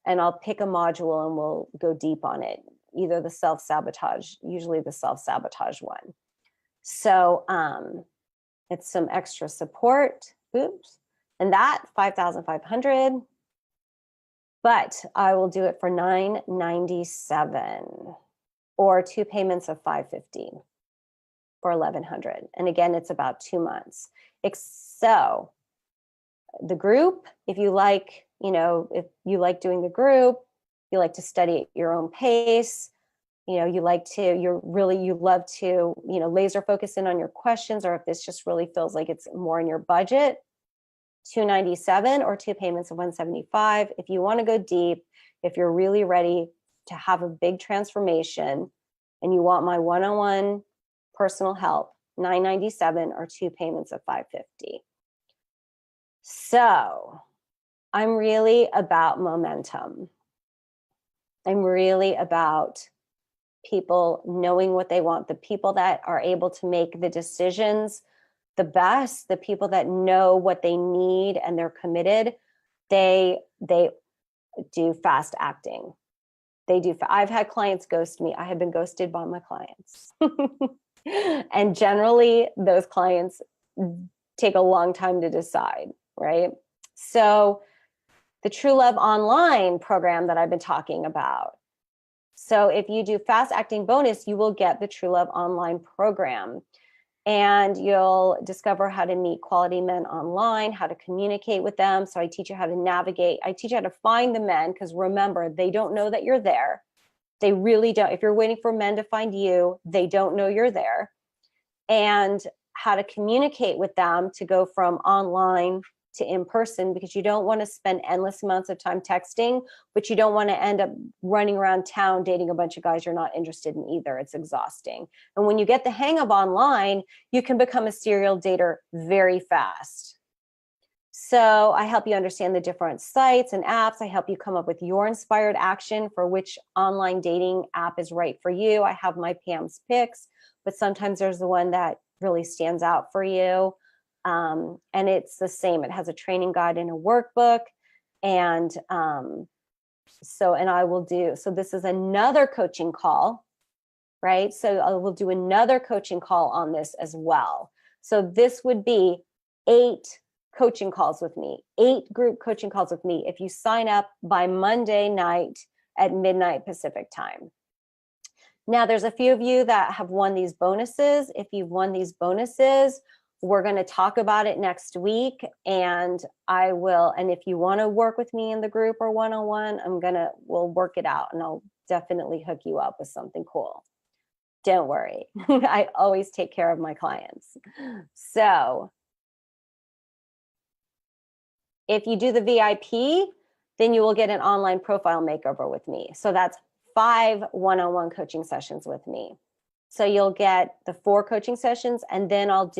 And I'll pick a module and we'll go deep on it. Either the self-sabotage, usually the self-sabotage one. So it's some extra support. Oops. And that $5,500. But I will do it for $997 or 2 payments of $550 for $1,100. And again, it's about 2 months. So the group, if you like, you know, if you like doing the group, you like to study at your own pace, you know, you love to, you know, laser focus in on your questions, or if this just really feels like it's more in your budget, $297 or 2 payments of $175. If you want to go deep, if you're really ready to have a big transformation and you want my one-on-one personal help, $997 or 2 payments of $550. So I'm really about momentum. I'm really about people knowing what they want, the people that are able to make the decisions the best, the people that know what they need and they're committed. They do fast acting. I've had clients ghost me. I have been ghosted by my clients. And generally those clients take a long time to decide, right? So the True Love Online program that I've been talking about. So if you do fast acting bonus, you will get the True Love Online program. And you'll discover how to meet quality men online, how to communicate with them. So I teach you how to navigate. I teach you how to find the men, because remember, they don't know that you're there. They really don't. If you're waiting for men to find you, they don't know you're there. And how to communicate with them to go from online to in person, because you don't want to spend endless amounts of time texting, but you don't want to end up running around town dating a bunch of guys you're not interested in either. It's exhausting. And when you get the hang of online, you can become a serial dater very fast. So I help you understand the different sites and apps. I help you come up with your inspired action for which online dating app is right for you. I have my Pam's picks, but sometimes there's the one that really stands out for you. And it's the same. It has a training guide and a workbook. And so this is another coaching call, right? So I will do another coaching call on this as well. So this would be 8 coaching calls with me, 8 group coaching calls with me if you sign up by Monday night at midnight Pacific time. Now, there's a few of you that have won these bonuses. If you've won these bonuses, we're going to talk about it next week, and if you want to work with me in the group or one-on-one, we'll work it out, and I'll definitely hook you up with something cool. Don't worry. I always take care of my clients. So if you do the VIP, then you will get an online profile makeover with me. So that's 5 one-on-one coaching sessions with me. So you'll get the 4 coaching sessions, and then I'll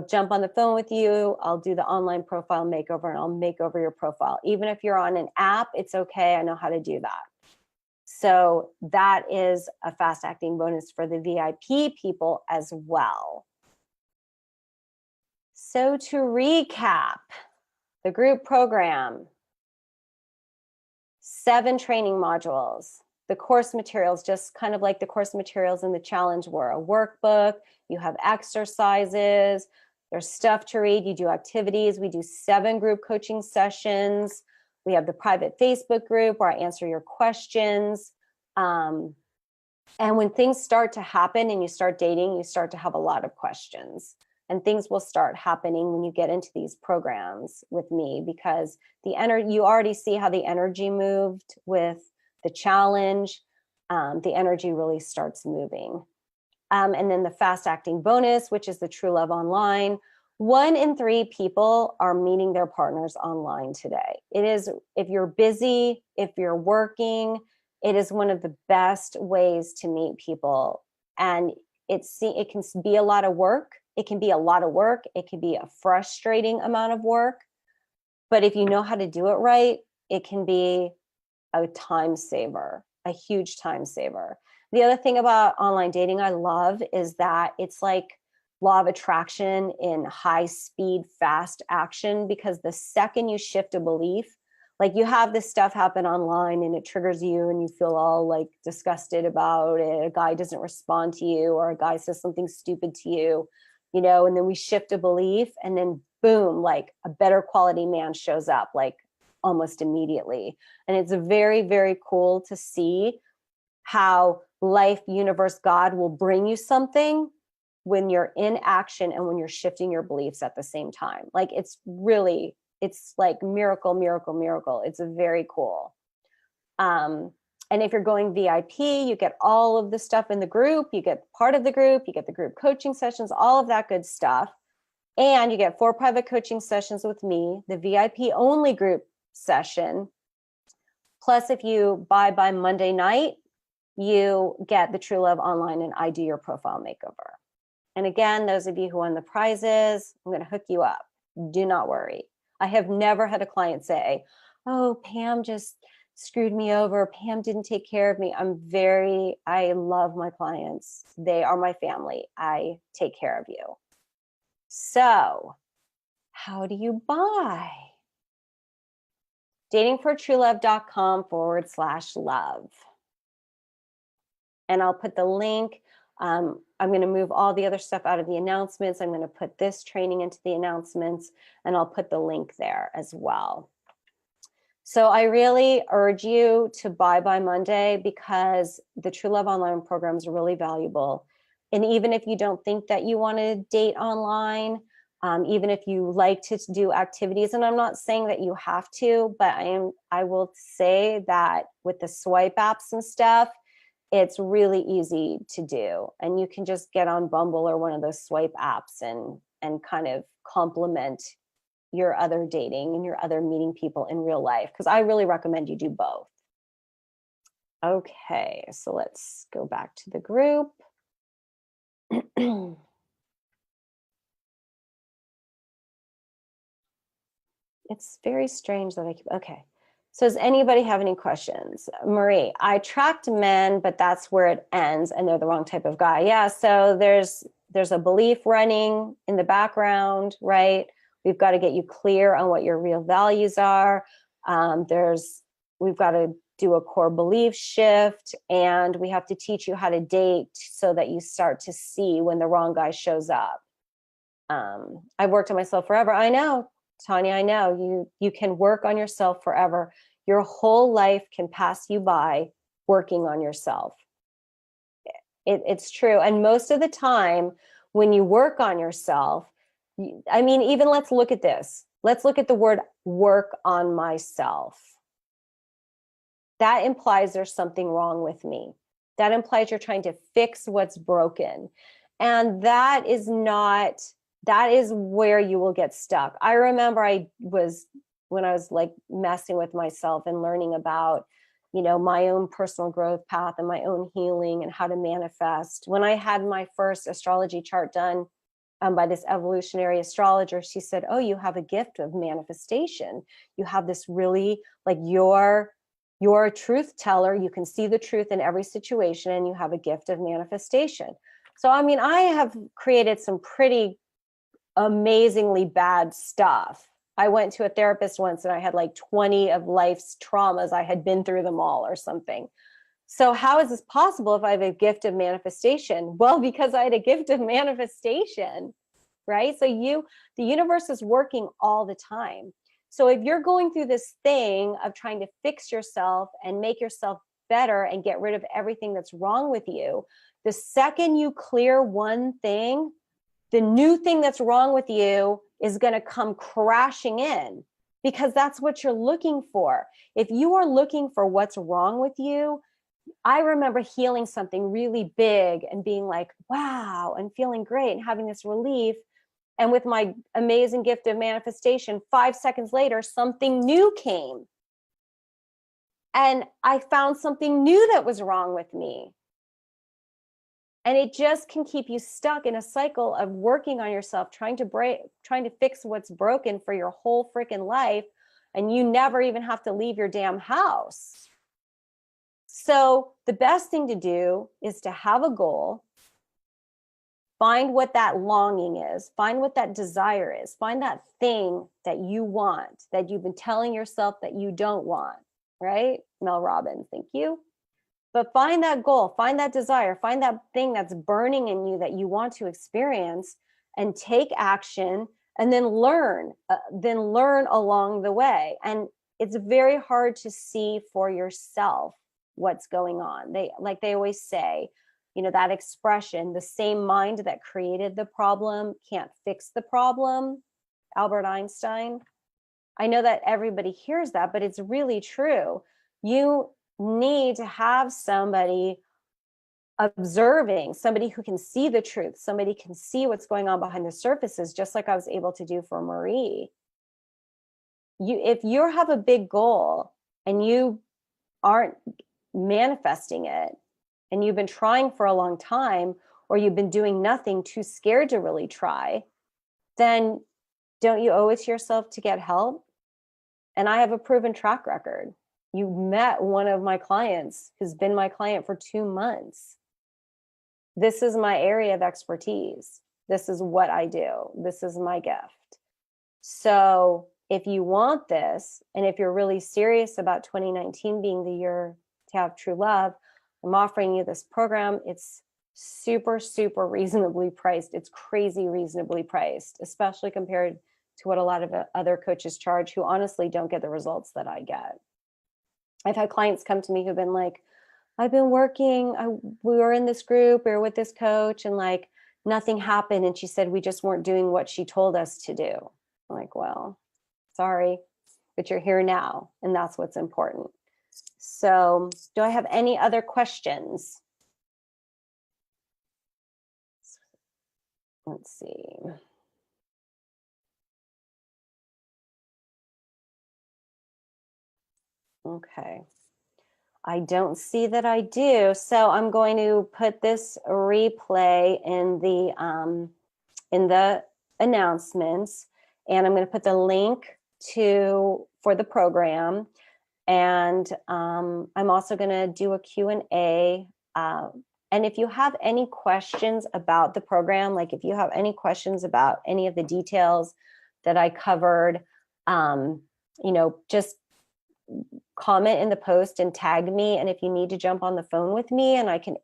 jump on the phone with you. I'll do the online profile makeover, and I'll make over your profile. Even if you're on an app, it's okay. I know how to do that. So that is a fast acting bonus for the VIP people as well. So to recap, the group program, 7 training modules, the course materials, just kind of like the course materials in the challenge were a workbook, you have exercises, there's stuff to read, you do activities. We do 7 group coaching sessions. We have the private Facebook group where I answer your questions. And when things start to happen and you start dating, you start to have a lot of questions. And things will start happening when you get into these programs with me, because you already see how the energy moved with the challenge. The energy really starts moving. And then the fast acting bonus, which is the True Love Online. 1 in 3 people are meeting their partners online today. It is, if you're busy, if you're working, it is one of the best ways to meet people. And it can be a lot of work. It can be a lot of work. It can be a frustrating amount of work. But if you know how to do it right, it can be a time saver, a huge time saver. The other thing about online dating I love is that it's like law of attraction in high speed, fast action, because the second you shift a belief, like you have this stuff happen online and it triggers you and you feel all like disgusted about it. A guy doesn't respond to you, or a guy says something stupid to you, you know, and then we shift a belief and then boom, like a better quality man shows up like almost immediately. And it's very, very cool to see how life, universe, God will bring you something when you're in action and when you're shifting your beliefs at the same time. Like it's like miracle, miracle, miracle. It's very cool. And if you're going VIP, you get all of the stuff in the group, you get part of the group, you get the group coaching sessions, all of that good stuff. And you get 4 private coaching sessions with me, the VIP only group session. Plus, if you buy by Monday night, you get the True Love Online and I do your profile makeover. And again, those of you who won the prizes, I'm going to hook you up. Do not worry. I have never had a client say, oh, Pam just screwed me over. Pam didn't take care of me. I love my clients. They are my family. I take care of you. So how do you buy? datingfortruelove.com/love. And I'll put the link. I'm going to move all the other stuff out of the announcements. I'm going to put this training into the announcements, and I'll put the link there as well. So I really urge you to buy by Monday, because the True Love Online programs are really valuable. And even if you don't think that you want to date online, even if you like to do activities, and I'm not saying that you have to, but I will say that with the swipe apps and stuff, it's really easy to do. And you can just get on Bumble or one of those swipe apps and kind of complement your other dating and your other meeting people in real life, because I really recommend you do both. Okay, so let's go back to the group. It's very strange that okay. So does anybody have any questions? Marie, I attract men, but that's where it ends and they're the wrong type of guy. Yeah, so there's a belief running in the background, right? We've got to get you clear on what your real values are. We've got to do a core belief shift, and we have to teach you how to date so that you start to see when the wrong guy shows up. I've worked on myself forever. I know, Tanya, I know you can work on yourself forever. Your whole life can pass you by working on yourself. It's true. And most of the time when you work on yourself, I mean, even let's look at this. Let's look at the word work on myself. That implies there's something wrong with me. That implies you're trying to fix what's broken. And that is where you will get stuck. I remember when I was like messing with myself and learning about, my own personal growth path and my own healing and how to manifest. When I had my first astrology chart done by this evolutionary astrologer, she said, oh, you have a gift of manifestation. You have this really, like, you're a truth teller. You can see the truth in every situation, and you have a gift of manifestation. So, I mean, I have created some pretty amazingly bad stuff. I went to a therapist once and I had like 20 of life's traumas. I had been through them all or something. So how is this possible if I have a gift of manifestation? Well, because I had a gift of manifestation, right? So the universe is working all the time. So if you're going through this thing of trying to fix yourself and make yourself better and get rid of everything that's wrong with you, the second you clear one thing, the new thing that's wrong with you is going to come crashing in, because that's what you're looking for. If you are looking for what's wrong with you, I remember healing something really big and being like, wow, and feeling great and having this relief. And with my amazing gift of manifestation, 5 seconds later, something new came. And I found something new that was wrong with me. And it just can keep you stuck in a cycle of working on yourself, trying to fix what's broken for your whole freaking life. And you never even have to leave your damn house. So the best thing to do is to have a goal, find what that longing is, find what that desire is, find that thing that you want, that you've been telling yourself that you don't want, right? Mel Robbins, thank you. But find that goal, find that desire, find that thing that's burning in you that you want to experience, and take action, and then learn along the way. And it's very hard to see for yourself what's going on. They always say, that expression, the same mind that created the problem can't fix the problem. Albert Einstein. I know that everybody hears that, but it's really true. You need to have somebody observing, somebody who can see the truth, somebody can see what's going on behind the surfaces, just like I was able to do for Marie. If you have a big goal and you aren't manifesting it, and you've been trying for a long time, or you've been doing nothing, too scared to really try, then don't you owe it to yourself to get help? And I have a proven track record. You met one of my clients who's been my client for 2 months. This is my area of expertise. This is what I do. This is my gift. So if you want this, and if you're really serious about 2019 being the year to have true love, I'm offering you this program. It's super, super reasonably priced. It's crazy reasonably priced, especially compared to what a lot of other coaches charge, who honestly don't get the results that I get. I've had clients come to me who've been like, I've been working, we were in this group, we were with this coach, and like nothing happened. And she said, we just weren't doing what she told us to do. I'm like, well, sorry, but you're here now, and that's what's important. So do I have any other questions? Let's see. Okay. I don't see that I do. So I'm going to put this replay in the announcements, and I'm going to put the link for the program. And I'm also going to do a Q&A. And if you have any questions about the program, like if you have any questions about any of the details that I covered, just comment in the post and tag me. And if you need to jump on the phone with me and I can,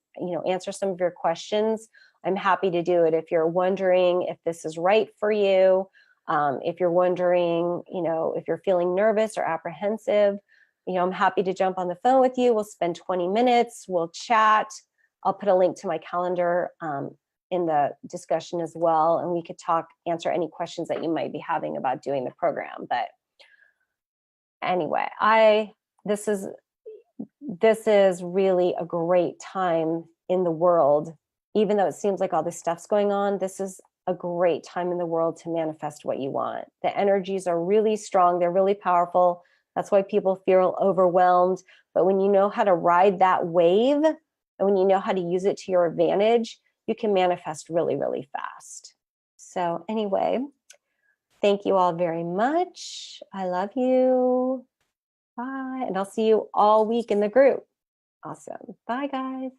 answer some of your questions, I'm happy to do it. If you're wondering if this is right for you, if you're wondering, if you're feeling nervous or apprehensive, I'm happy to jump on the phone with you. We'll spend 20 minutes, we'll chat. I'll put a link to my calendar in the discussion as well. And we could answer any questions that you might be having about doing the program. But anyway, this is really a great time in the world. Even though it seems like all this stuff's going on, this is a great time in the world to manifest what you want. The energies are really strong. They're really powerful. That's why people feel overwhelmed. But when you know how to ride that wave, and when you know how to use it to your advantage, you can manifest really, really fast. So anyway, thank you all very much. I love you. Bye. And I'll see you all week in the group. Awesome. Bye, guys.